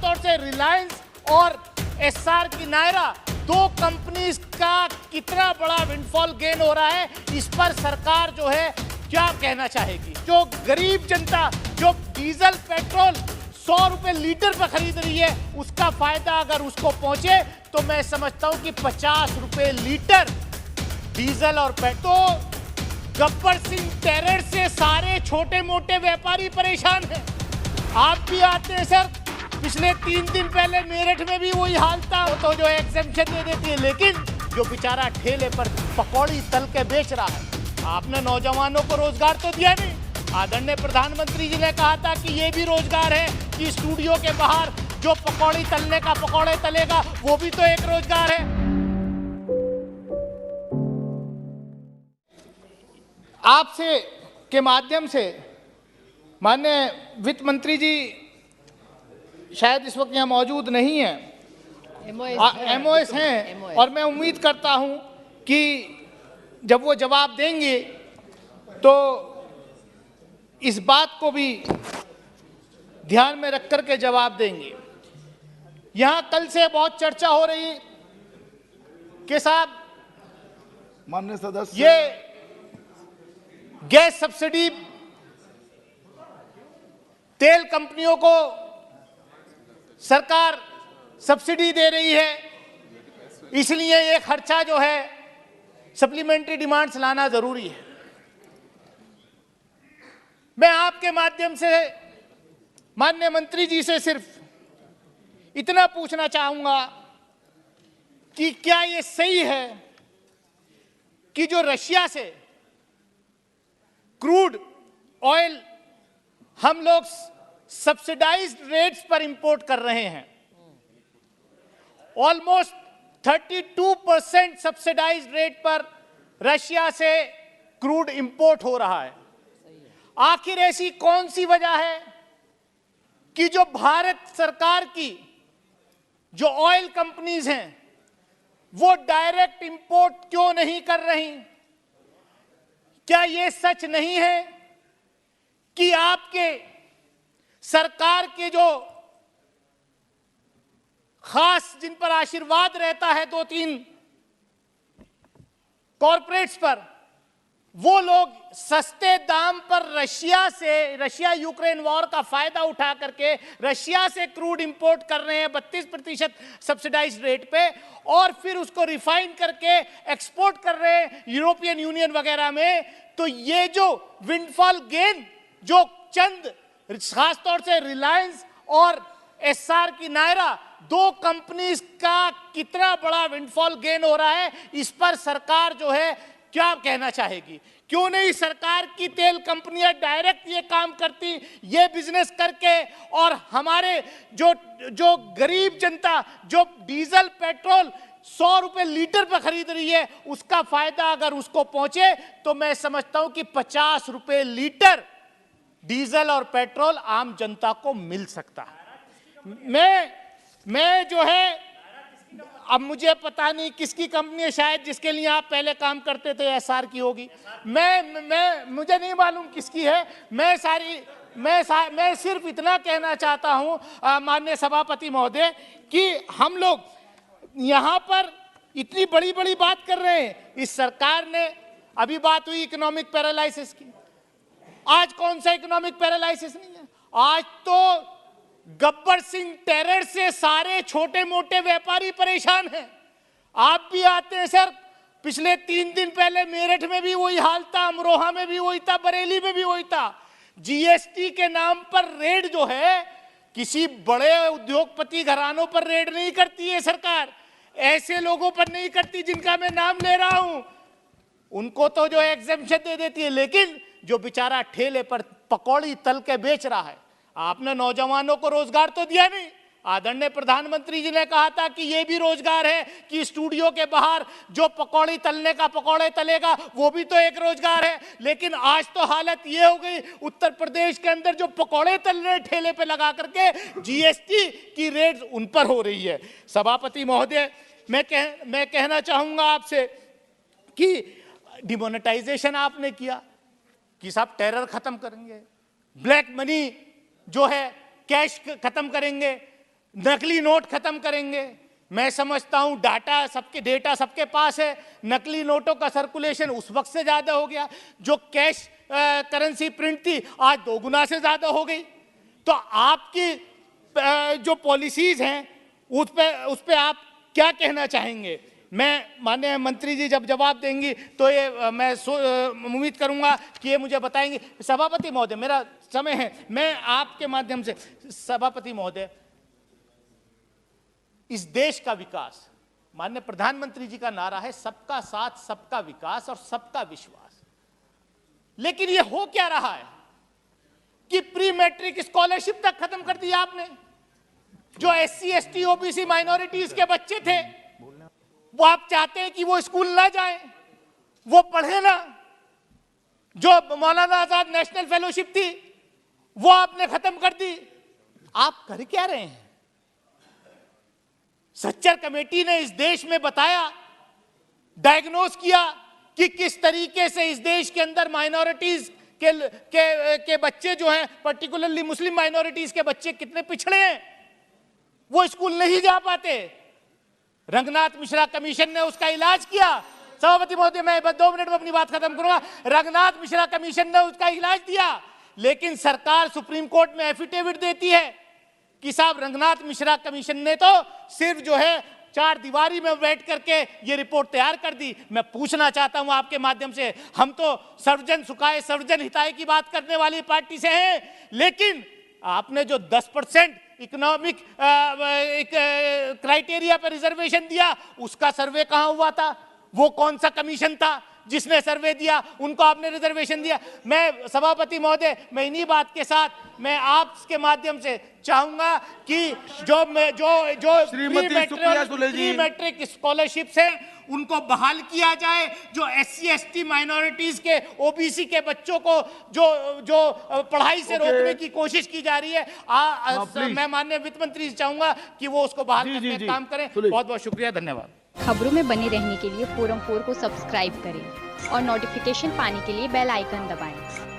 खासतौर से रिलायंस और एस्सार की नायरा, दो कंपनीज का कितना बड़ा विंडफॉल गेन हो रहा है, इस पर सरकार जो है क्या कहना चाहेगी। जो गरीब जनता जो डीजल पेट्रोल 100 रुपए लीटर पर खरीद रही है, उसका फायदा अगर उसको पहुंचे तो मैं समझता हूं कि 50 रुपए लीटर डीजल और पेट्रोल। गब्बर सिंह टेरर से सारे छोटे मोटे व्यापारी परेशान हैं। आप भी आते हैं सर, पिछले 3 दिन पहले मेरठ में भी वही हाल था। वो तो जो एग्जेम्पशन दे देती है, लेकिन जो बेचारा ठेले पर पकौड़ी तल के बेच रहा है, आपने नौजवानों को रोजगार तो दिया नहीं। आदरणीय प्रधानमंत्री जी ने कहा था कि ये भी रोजगार है कि स्टूडियो के बाहर जो पकौड़ी तलने का पकौड़े तलेगा, वो भी तो एक रोजगार है। आपसे के माध्यम से माननीय वित्त मंत्री जी शायद इस वक्त यहाँ मौजूद नहीं है, एमओएस हैं, और मैं उम्मीद करता हूँ कि जब वो जवाब देंगे तो इस बात को भी ध्यान में रख कर के जवाब देंगे। यहाँ कल से बहुत चर्चा हो रही कि साहब माननीय सदस्य, ये गैस सब्सिडी तेल कंपनियों को सरकार सब्सिडी दे रही है, इसलिए ये खर्चा जो है सप्लीमेंट्री डिमांड्स लाना जरूरी है। मैं आपके माध्यम से माननीय मंत्री जी से सिर्फ इतना पूछना चाहूंगा कि क्या ये सही है कि जो रशिया से क्रूड ऑयल हम लोग सब्सिडाइज्ड रेट्स पर इंपोर्ट कर रहे हैं, ऑलमोस्ट 32% सब्सिडाइज्ड रेट पर रशिया से क्रूड इंपोर्ट हो रहा है। आखिर ऐसी कौन सी वजह है कि जो भारत सरकार की जो ऑयल कंपनीज हैं वो डायरेक्ट इंपोर्ट क्यों नहीं कर रही? क्या यह सच नहीं है कि आपके सरकार के जो खास जिन पर आशीर्वाद रहता है 2-3 कॉरपोरेट्स पर, वो लोग सस्ते दाम पर रशिया यूक्रेन वॉर का फायदा उठा करके रशिया से क्रूड इंपोर्ट कर रहे हैं 32% सब्सिडाइज्ड रेट पे, और फिर उसको रिफाइन करके एक्सपोर्ट कर रहे हैं यूरोपियन यूनियन वगैरह में। तो ये जो विंडफॉल गेन जो चंद खासतौर से रिलायंस और एस्सार की नायरा, दो कंपनीज का कितना बड़ा विंडफॉल गेन हो रहा है, इस पर सरकार जो है क्या कहना चाहेगी। क्यों नहीं सरकार की तेल कंपनियां डायरेक्ट ये काम करती, ये बिजनेस करके, और हमारे जो गरीब जनता जो डीजल पेट्रोल 100 रुपए लीटर पर खरीद रही है, उसका फायदा अगर उसको पहुंचे तो मैं समझता हूं कि 50 रुपए लीटर डीजल और पेट्रोल आम जनता को मिल सकता है। मैं जो है, अब मुझे पता नहीं किसकी कंपनी है, शायद जिसके लिए आप पहले काम करते थे एस्सार की होगी, मुझे नहीं मालूम किसकी है। मैं सिर्फ इतना कहना चाहता हूं माननीय सभापति महोदय कि हम लोग यहां पर इतनी बड़ी बड़ी बात कर रहे हैं। इस सरकार ने, अभी बात हुई इकोनॉमिक पैरालाइसिस की, आज कौन सा इकोनॉमिक पैरालाइसिस नहीं है, आज तो गब्बर सिंह टेरर से सारे छोटे मोटे व्यापारी परेशान हैं। आप भी आते हैं सर, पिछले 3 दिन पहले मेरठ में भी वही हाल था, अमरोहा में भी वही था, बरेली में भी वही था। जीएसटी के नाम पर रेड जो है, किसी बड़े उद्योगपति घरानों पर रेड नहीं करती है सरकार, ऐसे लोगों पर नहीं करती जिनका मैं नाम ले रहा हूं, उनको तो जो एग्जेम्पशन दे देती है। लेकिन जो बेचारा ठेले पर पकौड़ी तल के बेच रहा है, आपने नौजवानों को रोजगार तो दिया नहीं। आदरणीय प्रधानमंत्री जी ने कहा था कि ये भी रोजगार है कि स्टूडियो के बाहर जो पकौड़ी तलने का पकौड़े तलेगा, वो भी तो एक रोजगार है। लेकिन आज तो हालत ये हो गई, उत्तर प्रदेश के अंदर जो पकौड़े तल रहे ठेले पे लगा करके जीएसटी की रेट उन पर हो रही है। सभापति महोदय, मैं कहना चाहूंगा आपसे कि डिमोनेटाइजेशन आपने किया कि साहब टेरर खत्म करेंगे, ब्लैक मनी जो है कैश खत्म करेंगे, नकली नोट खत्म करेंगे। मैं समझता हूं डेटा सबके पास है। नकली नोटों का सर्कुलेशन उस वक्त से ज्यादा हो गया, जो कैश करेंसी प्रिंट थी आज 2 गुना से ज्यादा हो गई। तो आपकी जो पॉलिसीज हैं उस पे आप क्या कहना चाहेंगे? मैं माननीय मंत्री जी जब जवाब देंगी तो ये मैं उम्मीद करूंगा कि ये मुझे बताएंगे। सभापति महोदय, मेरा समय है, मैं आपके माध्यम से, सभापति महोदय, इस देश का विकास, माननीय प्रधानमंत्री जी का नारा है सबका साथ, सबका विकास और सबका विश्वास। लेकिन ये हो क्या रहा है कि प्री मैट्रिक स्कॉलरशिप तक खत्म कर दिया आपने। जो SC ST OBC माइनॉरिटीज के बच्चे थे, वो आप चाहते हैं कि वो स्कूल ना जाएं, वो पढ़े ना। जो मौलाना आजाद नेशनल फेलोशिप थी वो आपने खत्म कर दी। आप कर क्या रहे हैं? सच्चर कमेटी ने इस देश में बताया, डायग्नोस किया कि किस तरीके से इस देश के अंदर माइनॉरिटीज के बच्चे जो हैं, पर्टिकुलरली मुस्लिम माइनॉरिटीज के बच्चे कितने पिछड़े हैं, वो स्कूल नहीं जा पाते। रंगनाथ मिश्रा कमीशन ने उसका इलाज किया। सभापति महोदय, मैं 2 मिनट में अपनी बात खत्म करूंगा। रंगनाथ मिश्रा कमीशन ने उसका इलाज दिया, लेकिन सरकार सुप्रीम कोर्ट में एफिडेविट देती है कि साहब रंगनाथ मिश्रा कमीशन ने तो सिर्फ जो है 4 दीवारी में बैठ करके ये रिपोर्ट तैयार कर दी। मैं पूछना चाहता हूं आपके माध्यम से, हम तो सर्वजन सुखाए सर्वजन हिताय की बात करने वाली पार्टी से हैं, लेकिन आपने जो 10% इकोनॉमिक क्राइटेरिया पर रिजर्वेशन दिया, उसका सर्वे कहां हुआ था? वो कौन सा कमीशन था जिसने सर्वे दिया? उनको आपने रिजर्वेशन दिया। मैं सभापति महोदय, मैं इन्हीं बात के साथ मैं आपके माध्यम से चाहूंगा कि जो प्री मैट्रिक स्कॉलरशिप है उनको बहाल किया जाए। जो SC ST माइनॉरिटीज के OBC के बच्चों को जो पढ़ाई से रोकने की कोशिश की जा रही है, मैं माननीय वित्त मंत्री से चाहूंगा कि वो उसको बहाल करने का काम करें। बहुत बहुत शुक्रिया, धन्यवाद। खबरों में बने रहने के लिए फोरम 4 को सब्सक्राइब करें और नोटिफिकेशन पाने के लिए बेल आइकन दबाएं।